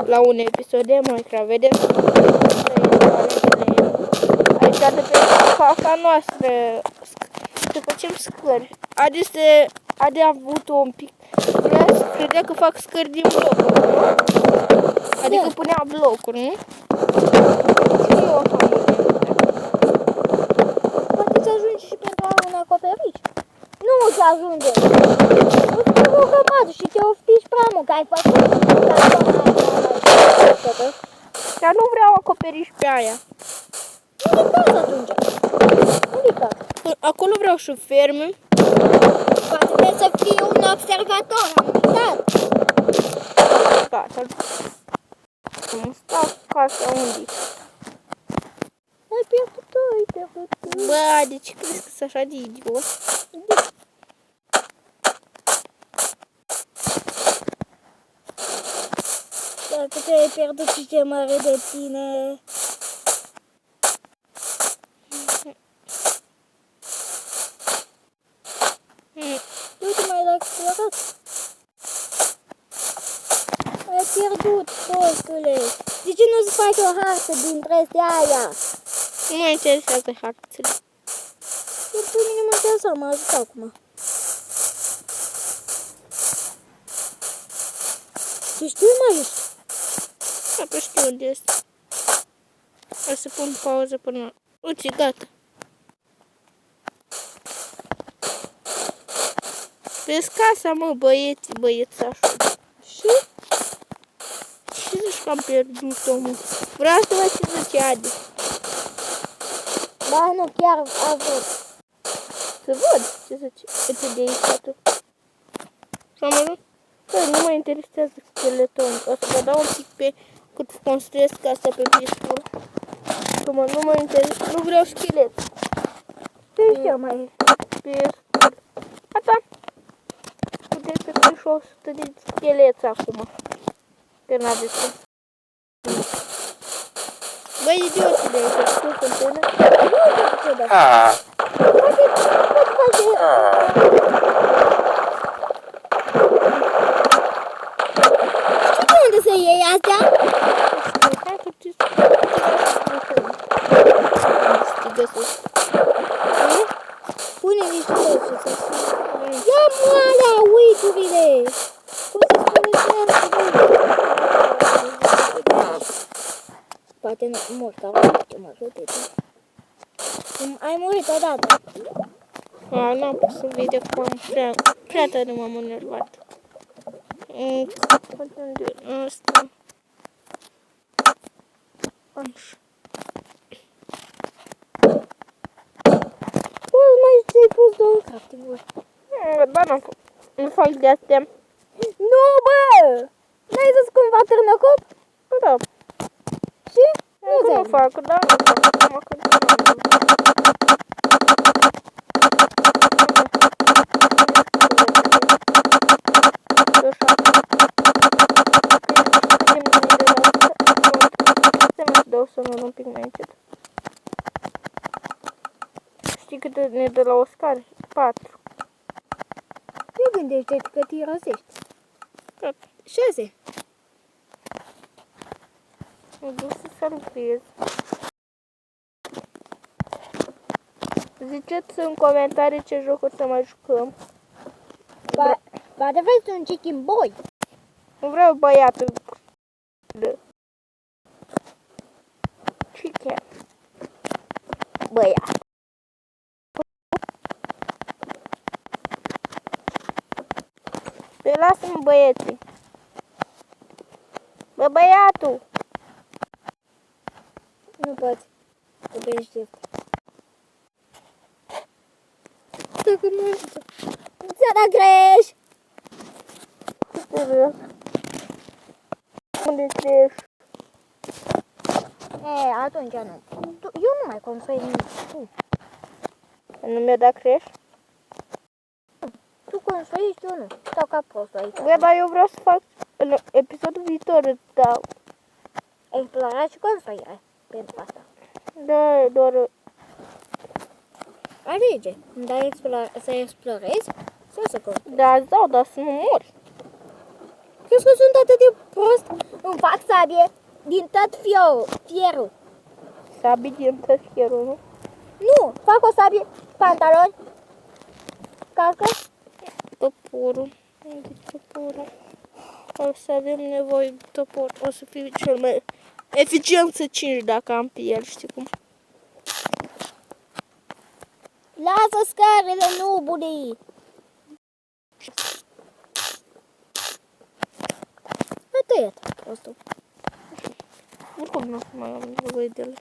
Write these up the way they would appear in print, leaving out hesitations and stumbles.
la un episod de Minecraft. Vedeți? Aici de pe fața noastră să facem scări. Adi a avut un pic. Credea că fac scări din blocuri, nu? Adică punea blocuri, nu? Și eu am poate să ajungi și pentru un acoperiș. Nu ți ajunge. Nu te rugăm și te oftici prea mult, că ai făcut. Dar nu vreau acoperiș pe aia. Unde caz atunci? Unde caz? Acolo vreau și ferme. Poate trebuie să fii un observator, am uitat. Gata. Îmi stau casa unde. Ai pierdut. Bă, de ce crezi că sunt așa de idiot? Dacă te-ai pierdut și ce mare de tine. Uite, mai l-a explorat. Ai pierdut, postule. De ce nu-ți faci o hartă dintre aia? Nu mă interesează harțele. Pe mine mă interesează, mă ajută acum. Ce știu mai ești? Da, că știu unde este. O să pun pauză până... Uite, gata. Vezi casa, mă, băiețașul. Și? Ce zici că am pierdut omul? Vreau să văd ce zice Adi. Ba, nu, chiar a văd. Să văd ce zice. Uite de aici atât. Și am ajuns? Păi, nu mă interesează skeleton. O să vă dau un pic pe cât construiesc asta pe piscul. Că mă, nu mă interesează. Nu vreau schelet. Ce știu mai Piscul. Gata. Puteți să fiu și 100 de scheleți acum. Că n-aveți cum. Băi, idiotile, că știu fântână. Știi de unde să iei astea? Hai că te găsesc. Pune niște lăuțe să ia moala, uiturile! Cum se spune să poate nu mor, dar poate mă ajute. Ai murit odată. N-am pus să video că prea tare m-am enervat. Unde asta? Așa. Mai ți-ai pus două crafting-uri. Dar nu fac de astea. Nu, bă! N-ai zis cumva târnăcop? Da. Și? Nu fac, dar nu fac. Acum că dau să un pic mai încet. Știi cât ne dă la Oscar? 4. Nu gândește că te răsești. 6. Mă duc să salvez. Ziceți în comentarii ce jocuri să mai jucăm. Ba de vrei un chicken boy? Nu vreau băiatul. Chicken. Băiat. Păi lasă-mă băieții. Bă, băiatul. Nu poți. Trebuie știu. Dacă nu... Ți-a dat greș! Serios. Unde treci? Atunci nu. Eu nu mai construi nimic. Nu mi-a dat creș? Tu construiești, eu nu. Stau ca prost aici. Bă, dar eu vreau să fac în episodul viitor, îți dau. Explorare și construire. Pentru asta. Da, doar... Alege. Îmi dai să explorezi sau să construiesc? Da, îți dau, dar să nu mori. Crezi că sunt atât de prost? Îmi fac să sabie din tot fierul. Sabie din tot fierul, nu? Nu, fac o sabie, pantaloni, calcă. Toporul. Unde toporul? O să avem nevoie de topor. O să fie cel mai eficiență 5 dacă am pe el, știi cum? Lasă scarele, nu bunii. A tăiat prostul. Oricum nu mai am nevoie de ele.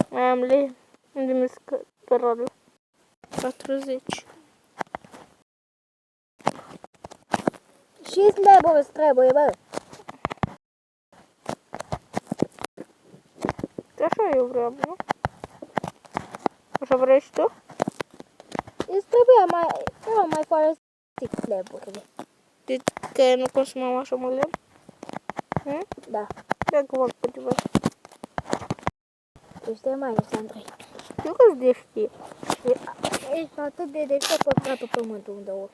Mai am lei. Unde mi-e scărarul? 40. Și slabă îți trebuie, bă. Așa eu vreau, nu? Așa vrei și tu? Îți trebuia mai folosit sleburile. Deci că nu consumam așa mult lemn? Da. Dacă fac pe ceva. Tu știi mai ales, Andrei. Eu că-ți de știe. Ești atât de deștept pe toată pământul unde ori.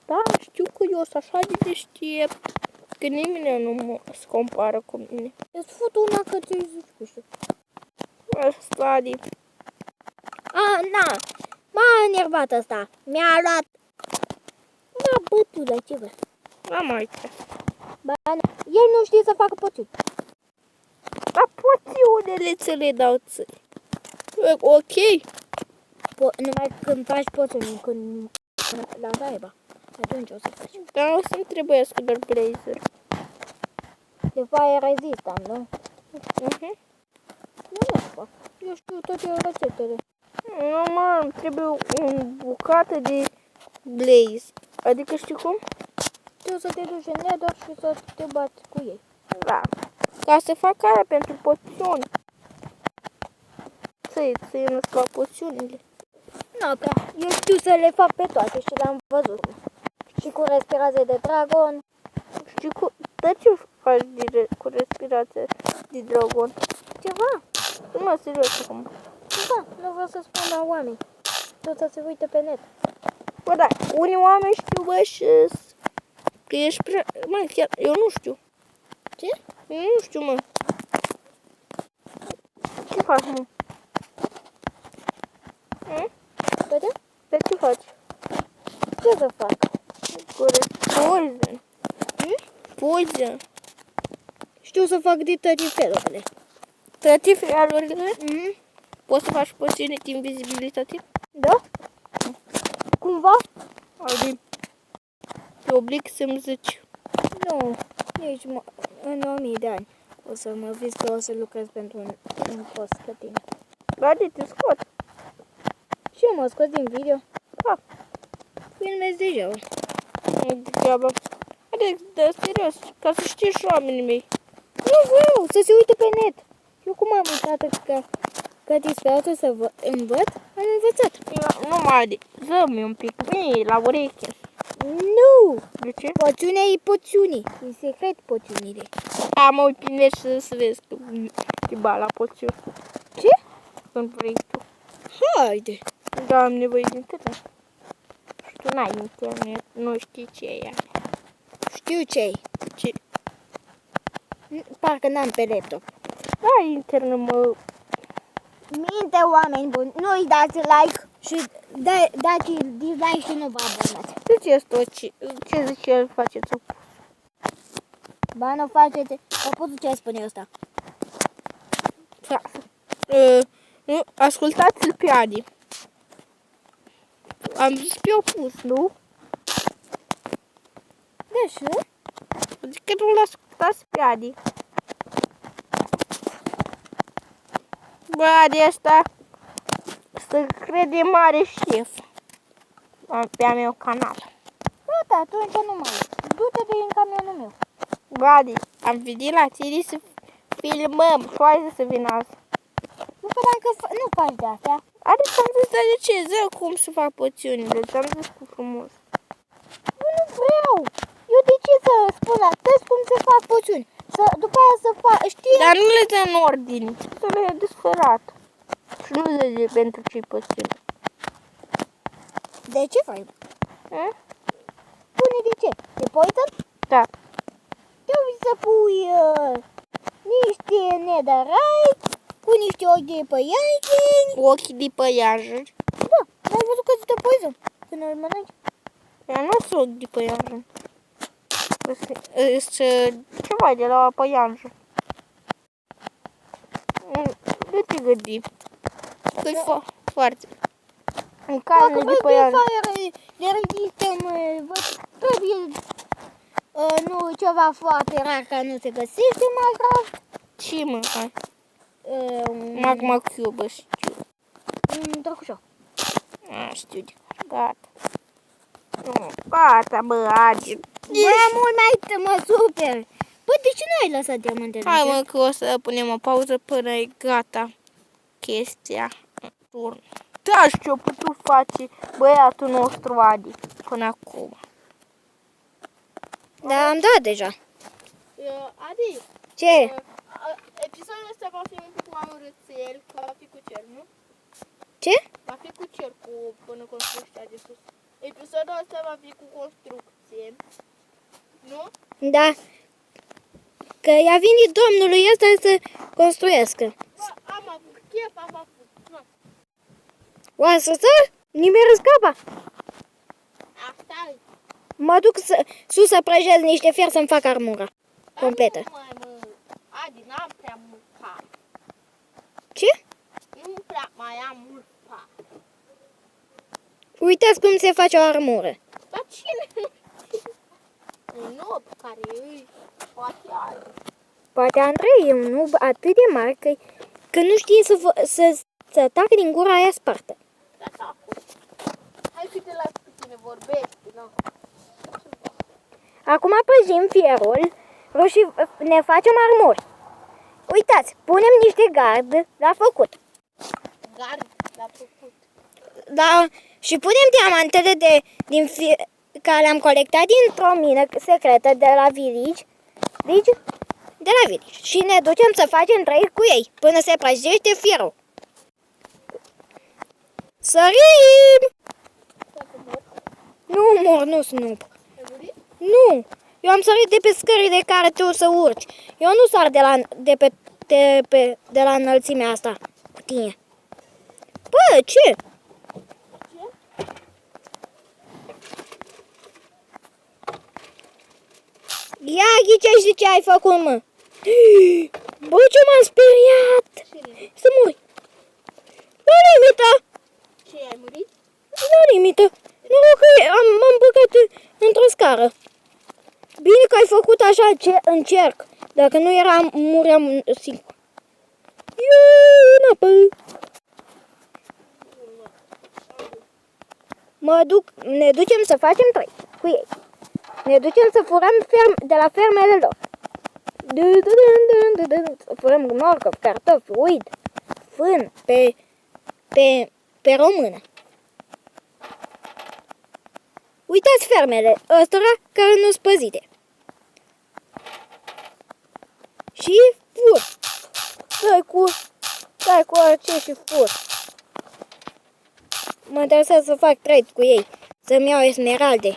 Da, știu că eu sunt așa de deștept. Că nimeni nu se compară cu mine. Îți fut una că ți-ai zis cu știu. Asta, Adi. Na. M-a enervat ăsta. Mi-a luat. M-a bătut la ceva. Am aici. Ba, el nu știe să facă poțiuni. Dar poțiunile ți le dau ție. Ok. Numai când faci poțiuni, când la raiba. Atunci o să faci. Dar o să-mi trebuiesc doar blazer. De fire resistant, nu? Nu fac. Eu știu toate rețetele. Nu, mă, îmi trebuie o bucată de blaze. Adică știi cum? Tu să te duci în nether și să te bați cu ei. Da. Ca să fac aia pentru poțiuni. Ți-ai născut poțiunile. Nu prea. Eu știu să le fac pe toate și le-am văzut. Și cu respirație de dragon. Știi dar ce faci cu respirația de dragon? Ceva. Nu, serios acum. Ceva. Nu vreau să spun la oameni. Tot să se uite pe net. Bă, da, unii oameni știu, bă, și că ești prea... Mă, chiar, eu nu știu. Ce? Eu nu știu, mă. Ce faci, mă? Vede? Dar ce faci? Ce să fac? Poison. Poison. Știu să fac de toate felurile. Toate felurile? Poți să faci poțiune de invizibilitate? Da? Cumva? Adi, te oblig să-mi zici. Nu. Nici în 1000 de ani. O să mă vis că o să lucrez pentru un post ca tine. Adi, te scot. Și eu mă scot din video. Da. Filmez degeaba. Degeaba. Adi, dar serios, ca să știi și oamenii mei. Nu vreau să se uite pe net. Eu cum am uitat că disperată să învăț, am învățat. Nu, Adi, dă-mi un pic. Mie, la ureche. Nu! De ce? Poțiunea e poțiunii. E secret poțiunile. Mă uit pe net și să vezi că te ba la poțiuni. Ce? Când vrei tu. Haide. Da, am nevoie de internet. Și tu n-ai internet, nu știi ce e ea. Știu ce-i. Ce? Parcă n-am pe laptop. Da, internet, mă. Minte, oameni buni, nu-i dați like și dați dislike și nu vă abonați. Ziceți tot ce zice el, faceți-o. Ba, nu faceți. Opusul ce spune ăsta? Ascultați-l pe Adi. Am zis pe opus, nu? Da, și nu? Adică nu l-ascultați pe Adi. Bă, Adi ăsta să crede mare șef. Pe a meu canal. Gata, atunci nu mai. Du-te din camionul meu. Bă, Adi, am venit la tine să filmăm și hai să vină azi. Nu credeam că nu faci de astea. Adi, ți-am zis de ce? Zi cum să fac poțiunile. Ți-am zis cu frumos. Eu nu vreau. Eu de ce să spun atât cum se fac poțiuni? După aia să fac, știi? Dar nu le dă în ordine. Să le ia desfărat. Și nu le dă pentru ce-i poțiune. De ce faci? Spune de ce? De poison? Da. Eu să pui niște netherite cu niște ochi de păianjeni. Ochii de păianjeni. Da, n-ai văzut că te poison când îl mănânci? Ea nu sunt ochi de păianjen. Sunt ceva de la păianjen. Nu te gândi. Că-i foarte. În carne de păianjen. Le rezistăm, trebuie nu ceva foarte rar ca nu se găsește mai grav. Ce mâncai? Magma cube, știu. Un drăgușor. Știu de gata. Gata, bă, Adi. Bă, mult mai mă super. Bă, de ce nu ai lăsat diamantele? Hai mă că o să punem o pauză până e gata chestia în turn. Da, și ce-o putut face băiatul nostru Adi până acum. Da, am dat deja. Adi, Ce? episodul ăsta va fi un pic mai urâțel, că va fi cu cer, nu? Ce? Va fi cu cer până construcția de sus. Episodul ăsta va fi cu construcție, nu? Da. Că i-a venit domnului ăsta să construiască. Bă, am avut chef, am avut. Na. Oasă să? Nimeni scapa. Asta e. Mă duc sus să prăjez niște fier să-mi fac armura completă. Nu mai mă. Adi, n-am prea mult par. Ce? Nu prea mai am mult par. Uitați cum se face o armură. Dar cine? Un noob care îi poate are. Poate Andrei e un noob atât de mare că nu știe să tacă din gura aia spartă. Da, da. Hai că te las pe tine vorbești, nu? Acum prăjim fierul și ne facem armuri. Uitați, punem niște gard la făcut. Gard l-a făcut. Da, și punem diamantele care le-am colectat dintr-o mină secretă de la village. De la village. Și ne ducem să facem trei cu ei, până se prăjește fierul. Sărim! Nu mor, nu snup. Ai murit? Nu, eu am sărit de pe scările care tu să urci. Eu nu sar de la înălțimea asta cu tine. Bă, ce? Ia ghicește ce ai făcut, mă. Bă, ce m-am speriat. Cine? Să mori. La limită. Ce, ai murit? La limită. Noroc că m-am băgat într-o scară. Bine că ai făcut așa încerc. Dacă nu eram, muream singur. În apă. Ne ducem să facem trei cu ei. Ne ducem să furăm de la fermele lor. Să furăm morcov, cartofi, uid, fân, pe română. Uitați fermele ăstora care nu-s păzite. Și fur. Dai cu orice și fur. Mă interesează să fac trade cu ei. Să-mi iau esmeralde.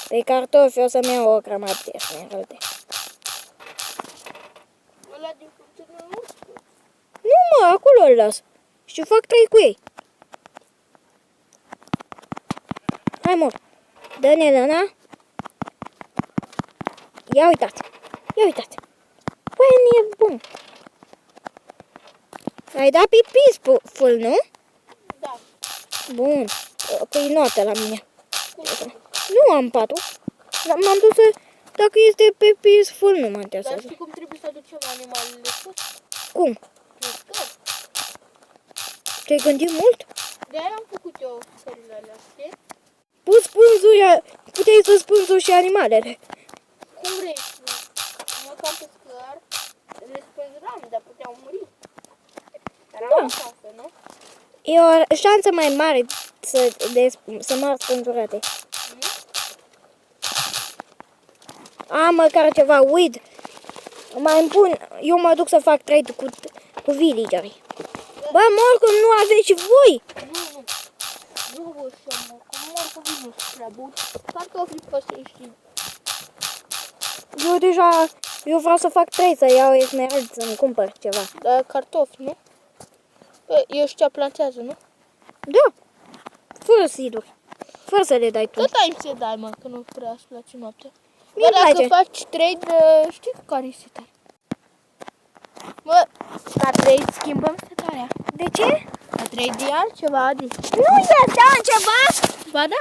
Pe cartofi o să-mi iau o grămadă de esmeralde. Ăla din fructele nostru. Nu mă, acolo îl las. Și fac trade cu ei. Hai mor. Dă-ne lăna. Ia uitați. Păi e bun. Ai dat peaceful, nu? Da. Bun. Păi notă la mine. Nu am 4. M-am dus să... Dacă este pe peaceful, nu mă Dar interesează. știi cum trebuie să aducem animalele sus? Cum? Pe scări. Te-ai gândit mult? De-aia am făcut eu scările alea, știi? Puteai să spânzuri și animalele. Cum vrei? Mă cam pe scări, le spânzuram, dar puteau muri. Era Da. o șansă, nu? E o șansă mai mare să mor spânzurate. Am măcar ceva weed. Mai îmi pun, eu mă duc să fac trade cu villageri. Bă, morcov, nu aveți și voi? Nu. Nu vă să morcov. Morcovii nu sunt prea buni. Cartofii poți să-i știi. Eu vreau să fac 3, să iau esmerald, să-mi cumpăr ceva. Da, cartofi, nu? Păi, ăștia plantează, nu? Da, fără seed-uri. Fără să le dai tu. Tot ai să dai, mă, că nu prea îți place noaptea. Mie Bă, îmi dacă place. faci trade, știi care este setare? Bă, la trade schimbăm setarea. De ce? La trade e altceva, Adi. Nu este altceva? Ba da.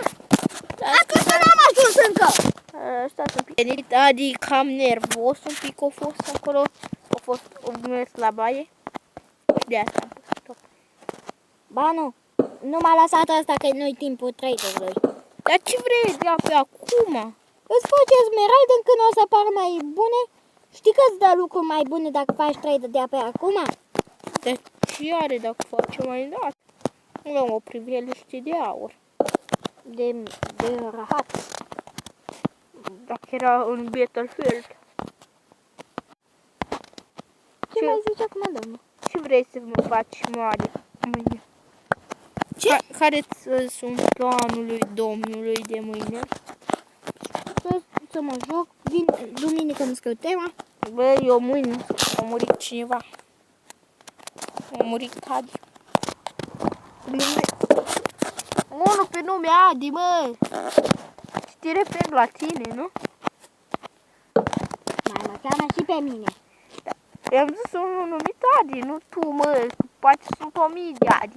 Dacă să n-am ajuns încă. Stați un pic. Adi cam nervos un pic a fost acolo. A fost mers la baie. Și de asta am pus stop. Ba nu, nu m-a lăsat asta că nu-i timpul trade-ului. Dar ce vrei de pe acum? Îți faci esmerald încât o să pară mai bune? Știi că îți dă lucruri mai bune dacă faci trade de pe acum? Dar ce are dacă face mai dat? Avem o priveliște de aur. De rahat. Dacă era în Battlefield. Ce mai zici acum, domnul? Ce vrei să mă faci mare mâine? Ce? Care sunt planul Domnului de mâine? Să mă joc, vin duminică îmi scriu tema. Bă, eu mâine a murit cineva. A murit Adi. Unul pe nume Adi, mă! Și te refer la tine, nu? Mai mă cheamă și pe mine. I-am zis unul numit Adi, nu tu, mă. Poate sunt 1000 de Adi.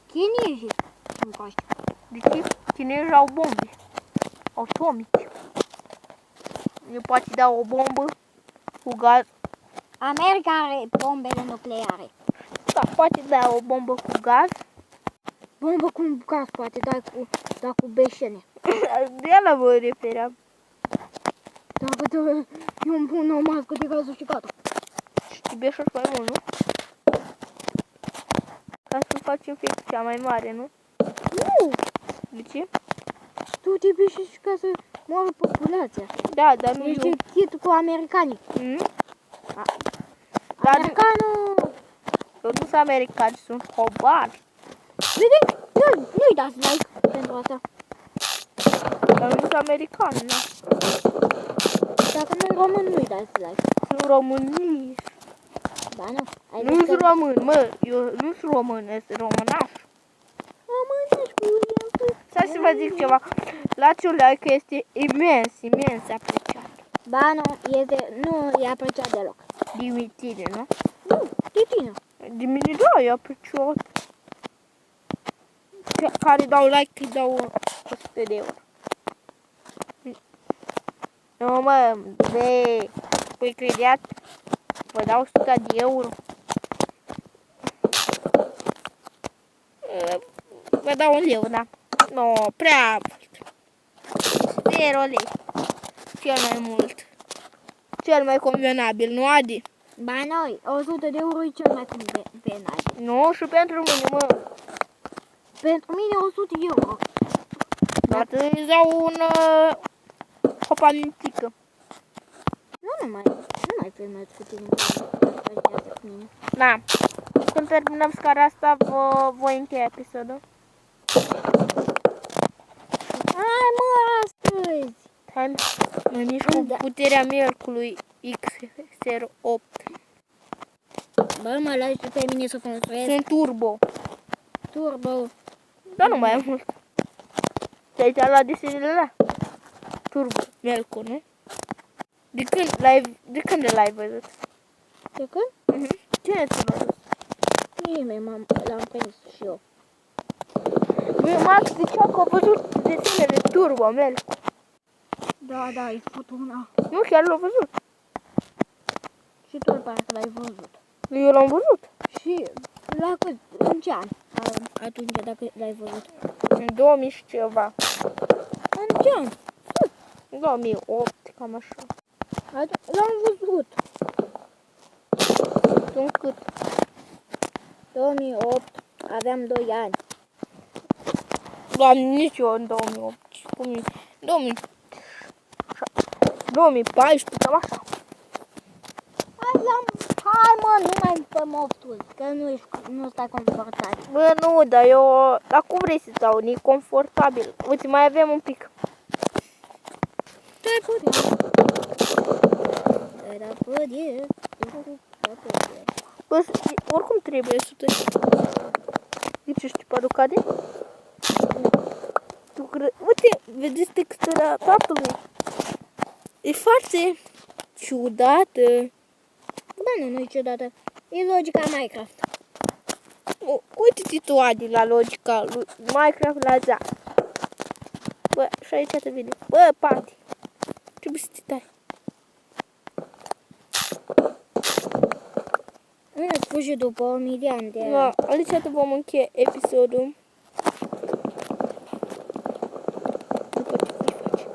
Chinezii încoaște. Deci chinezii au bombe atomice. Ne poate da o bombă cu gaz. America are bombele nucleare. Da, poate da o bombă cu gaz. Bombă cu gaz poate, dar cu beșene. De ala vă refeream. Dacă eu îmi pun o mască de gazul și gata. Și te beșoși mai mult, nu? Ca să faci infecția mai mare, nu? Nu! De ce? Tu te beșești ca să moară populația. Da, dar nu Ești eu. chit cu americanii. Dar Americanul... eu nu sunt americani, sunt hobari. Vede? Nu-i dați like pentru asta. Dar nu sunt americani, nu? Dacă nu-i român, nu-i dați like. Sunt români. Ba nu. Nu sunt român, mă. Eu nu sunt român, sunt românaș. Românești cu Stai să vă zic ceva. Lați un like, este imens, imens apreciat. Ba nu e apreciat deloc. Din tine, nu? Nu, de tine. Din mine, da, e apreciat. Care dau like, îi dau 100 de euro. Nu, mă, de... Păi credeați? Vă dau 100 de euro. Vă dau 1 leu, da? Nu, prea mult. 0 lei. Cel mai mult. Cel mai convenabil, nu, Adi? Ba noi, 100 de euro e cel mai convenabil. Nu, și pentru mine, mă. Pentru mine 100 de euro. Dar îți dau o pamintică. Nu mai filmez cu tine. Cu mine. Da. Când terminăm scara asta, voi încheia episodul. Hai mă, astăzi! Hai, mă mișc cu puterea mielcului X08. Bă, mă lași pe mine să construiesc Sunt turbo. turbo. Dar nu mai am mult. Te-ai uitat la desenele alea? Turbo, mielcu, nu? De când l-ai văzut? De când? Cine ți l-a văzut? Nimeni l-am prins și eu. Băi, Max zicea că a văzut desenele turbo, mielcu. Da, e fotuna. Nu, chiar l-a văzut. Și tu parcă l-ai văzut. Eu l-am văzut. Și la cât? În ce an? Atunci dacă l-ai văzut. În 2000 și ceva. În ce an? În 2008, cam așa. L-am văzut. Sunt cât? 2008. Aveam 2 ani. Doamne, nici eu în 2008. Cum e? 2014, cam așa. Hai mă, nu mai fă moftul, că nu stai confortabil. Bă, nu, dar eu... Dar cum vrei să stau? E confortabil. Uite, mai avem un pic. Da, mai putem. Dar putem. Bă, oricum trebuie 100. Deci știi pe cade? Uite, vedeți textura papului. E foarte ciudată. Da, nu e ciudată. E logica Minecraft. Uite-te tu, Adi, la logica lui Minecraft la za. Bă, și aici te vede. Bă, Pati, trebuie să te tai. Nu ne spus și după 1000 de ani de ani. Da, aici te vom încheia episodul. După ce voi face.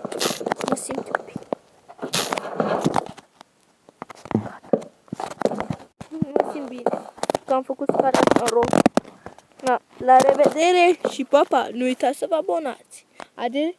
Mă simt un pic. Mă simt bine. Că am făcut scara în roșu. Da, la revedere și pa, pa! Nu uitați să vă abonați. Ade!